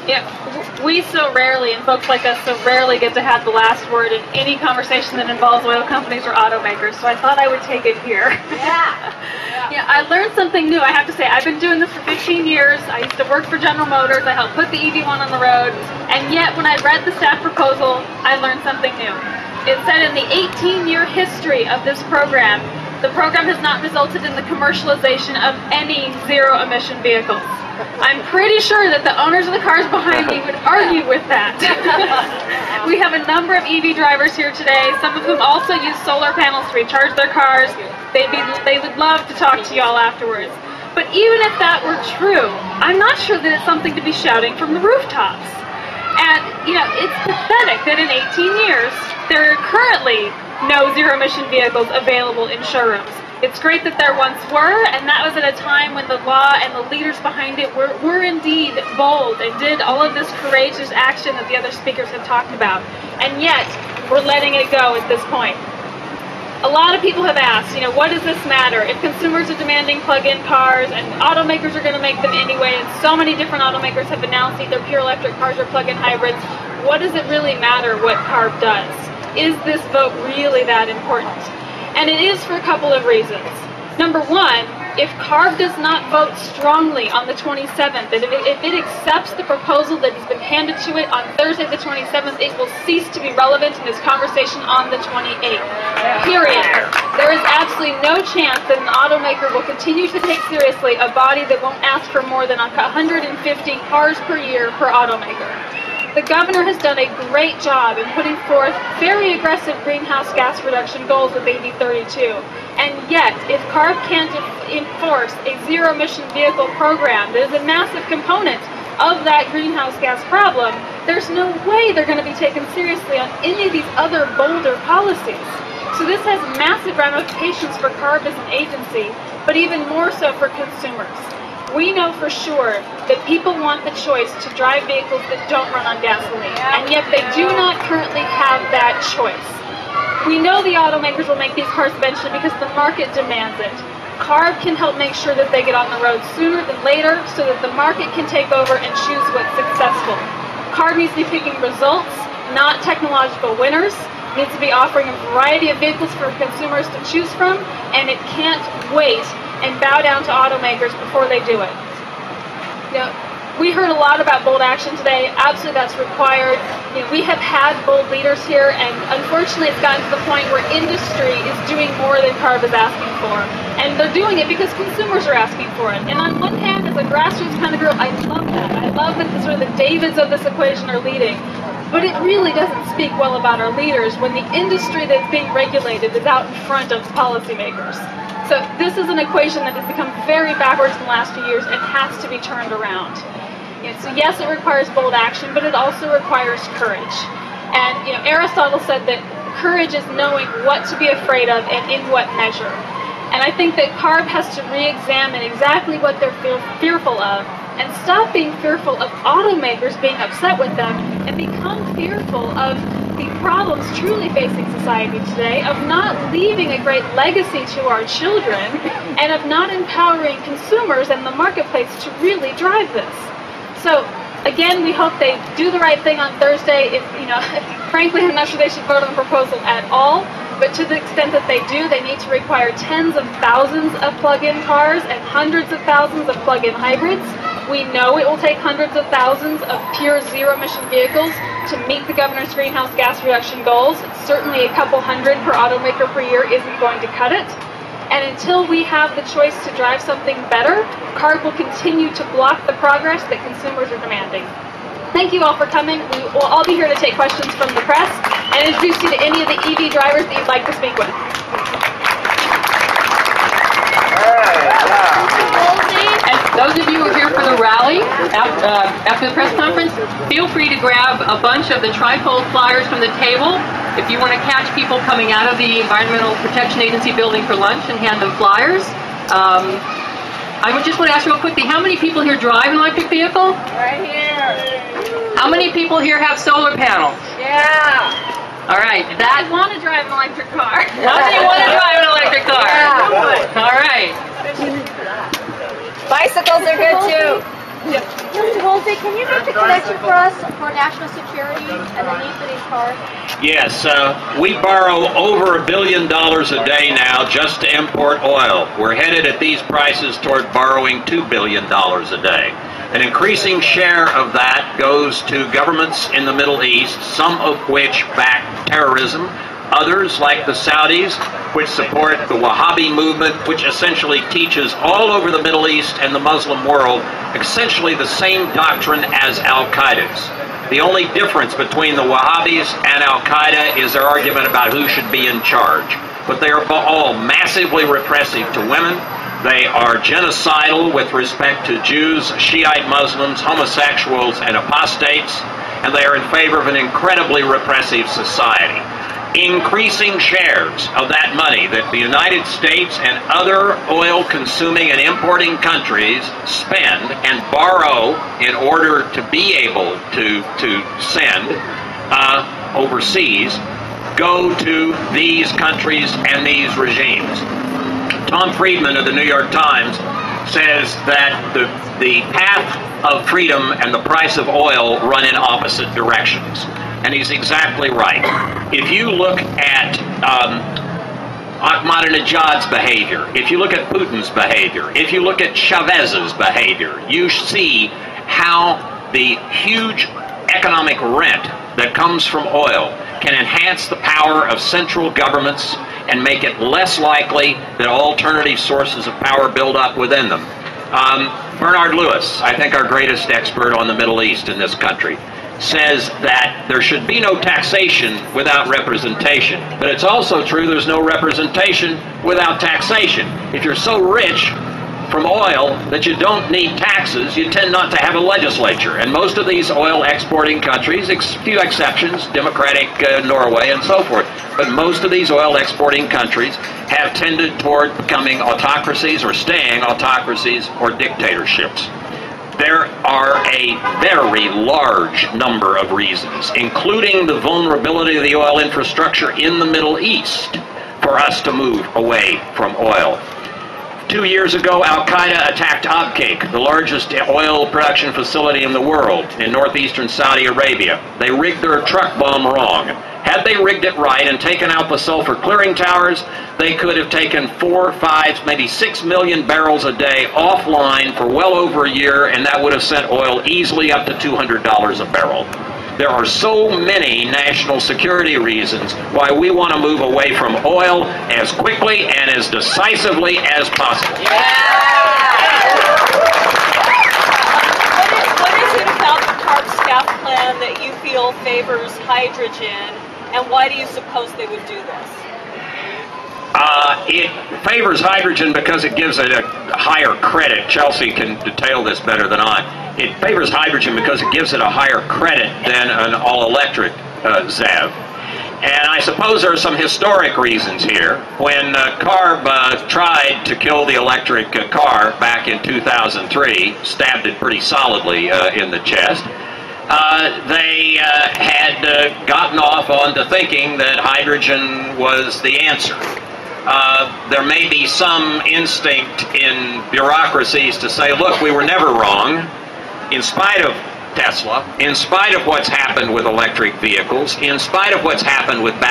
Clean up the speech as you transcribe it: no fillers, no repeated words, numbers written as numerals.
Yeah, we so rarely, and folks like us so rarely get to have the last word in any conversation that involves oil companies or automakers, so I thought I would take it here. Yeah, I learned something new, I have to say. I've been doing this for 15 years. I used to work for General Motors. I helped put the EV1 on the road, and yet when I read the staff proposal, I learned something new. It said in the 18-year history of this program, the program has not resulted in the commercialization of any zero-emission vehicles. I'm pretty sure that the owners of the cars behind me would argue with that. We have a number of EV drivers here today, some of whom also use solar panels to recharge their cars. They would love to talk to you all afterwards. But even if that were true, I'm not sure that it's something to be shouting from the rooftops. And, you know, it's pathetic that in 18 years, there are currently no zero-emission vehicles available in showrooms. It's great that there once were, and that was at a time when the law and the leaders behind it were indeed bold and did all of this courageous action that the other speakers have talked about. And yet, we're letting it go at this point. A lot of people have asked, you know, what does this matter? If consumers are demanding plug-in cars and automakers are going to make them anyway, and so many different automakers have announced either pure electric cars or plug-in hybrids, what does it really matter what CARB does? Is this vote really that important? And it is for a couple of reasons. Number one, if CARB does not vote strongly on the 27th, and if it accepts the proposal that has been handed to it on Thursday the 27th, it will cease to be relevant in this conversation on the 28th. Period. There is absolutely no chance that an automaker will continue to take seriously a body that won't ask for more than 150 cars per year per automaker. The governor has done a great job in putting forth very aggressive greenhouse gas reduction goals with AB 32. And yet, if CARB can't enforce a zero-emission vehicle program that is a massive component of that greenhouse gas problem, there's no way they're going to be taken seriously on any of these other bolder policies. So this has massive ramifications for CARB as an agency, but even more so for consumers. We know for sure that people want the choice to drive vehicles that don't run on gasoline, and yet they do not currently have that choice. We know the automakers will make these cars eventually because the market demands it. CARB can help make sure that they get on the road sooner than later so that the market can take over and choose what's successful. CARB needs to be picking results, not technological winners. It needs to be offering a variety of vehicles for consumers to choose from, and it can't wait and bow down to automakers before they do it. You know, we heard a lot about bold action today. Absolutely, that's required. You know, we have had bold leaders here, and unfortunately, it's gotten to the point where industry is doing more than CARB is asking for, and they're doing it because consumers are asking for it. And on one hand, as a grassroots kind of girl, I love that. I love that the sort of the Davids of this equation are leading. But it really doesn't speak well about our leaders when the industry that's being regulated is out in front of policymakers. So this is an equation that has become very backwards in the last few years and has to be turned around. You know, so yes, it requires bold action, but it also requires courage. And you know, Aristotle said that courage is knowing what to be afraid of and in what measure. And I think that CARB has to re-examine exactly what they're fearful of and stop being fearful of automakers being upset with them and become fearful of the problems truly facing society today, of not leaving a great legacy to our children, and of not empowering consumers and the marketplace to really drive this. So again, we hope they do the right thing on Thursday. If, you know, frankly, I'm not sure they should vote on the proposal at all, but to the extent that they do, they need to require tens of thousands of plug-in cars and hundreds of thousands of plug-in hybrids. We know it will take hundreds of thousands of pure zero-emission vehicles to meet the governor's greenhouse gas reduction goals. Certainly a couple hundred per automaker per year isn't going to cut it. And until we have the choice to drive something better, CARB will continue to block the progress that consumers are demanding. Thank you all for coming. We will all be here to take questions from the press and introduce you to any of the EV drivers that you'd like to speak with. And those of you who are here for the rally after the press conference, feel free to grab a bunch of the trifold flyers from the table if you want to catch people coming out of the Environmental Protection Agency building for lunch and hand them flyers. I would just want to ask real quickly, how many people here drive an electric vehicle? Right here. How many people here have solar panels? Yeah. All right. I want to drive an electric car. How many want to drive an electric car? Yeah. All right. Bicycles are good too. Mr. Woolsey, can you make the connection for us for national security and the need for these cars? Yes, we borrow over $1 billion a day now just to import oil. We're headed at these prices toward borrowing $2 billion a day. An increasing share of that goes to governments in the Middle East, some of which back terrorism. Others, like the Saudis, which support the Wahhabi movement, which essentially teaches all over the Middle East and the Muslim world essentially the same doctrine as Al-Qaeda's. The only difference between the Wahhabis and Al-Qaeda is their argument about who should be in charge. But they are all massively repressive to women. They are genocidal with respect to Jews, Shiite Muslims, homosexuals, and apostates. And they are in favor of an incredibly repressive society. Increasing shares of that money that the United States and other oil-consuming and importing countries spend and borrow in order to be able to send overseas go to these countries and these regimes. Tom Friedman of the New York Times says that the path of freedom and the price of oil run in opposite directions. And he's exactly right. If you look at Ahmadinejad's behavior, if you look at Putin's behavior, if you look at Chavez's behavior, you see how the huge economic rent that comes from oil can enhance the power of central governments and make it less likely that alternative sources of power build up within them. Bernard Lewis, I think our greatest expert on the Middle East in this country, says that there should be no taxation without representation. But it's also true there's no representation without taxation. If you're so rich from oil that you don't need taxes, you tend not to have a legislature. And most of these oil exporting countries, few exceptions, democratic Norway and so forth, but most of these oil exporting countries have tended toward becoming autocracies or staying autocracies or dictatorships. There are a very large number of reasons, including the vulnerability of the oil infrastructure in the Middle East, for us to move away from oil. 2 years ago, Al-Qaeda attacked Abqaiq, the largest oil production facility in the world, in northeastern Saudi Arabia. They rigged their truck bomb wrong. Had they rigged it right and taken out the sulfur clearing towers, they could have taken 4, 5, maybe 6 million barrels a day offline for well over a year, and that would have sent oil easily up to $200 a barrel. There are so many national security reasons why we want to move away from oil as quickly and as decisively as possible. What is it about the CARB staff plan that you feel favors hydrogen, and why do you suppose they would do this? It favors hydrogen because it gives it a higher credit. Chelsea can detail this better than I. It favors hydrogen because it gives it a higher credit than an all-electric ZEV. And I suppose there are some historic reasons here. When CARB tried to kill the electric car back in 2003, stabbed it pretty solidly in the chest, they had gotten off onto thinking that hydrogen was the answer. There may be some instinct in bureaucracies to say, look, we were never wrong. In spite of Tesla, in spite of what's happened with electric vehicles, in spite of what's happened with batteries,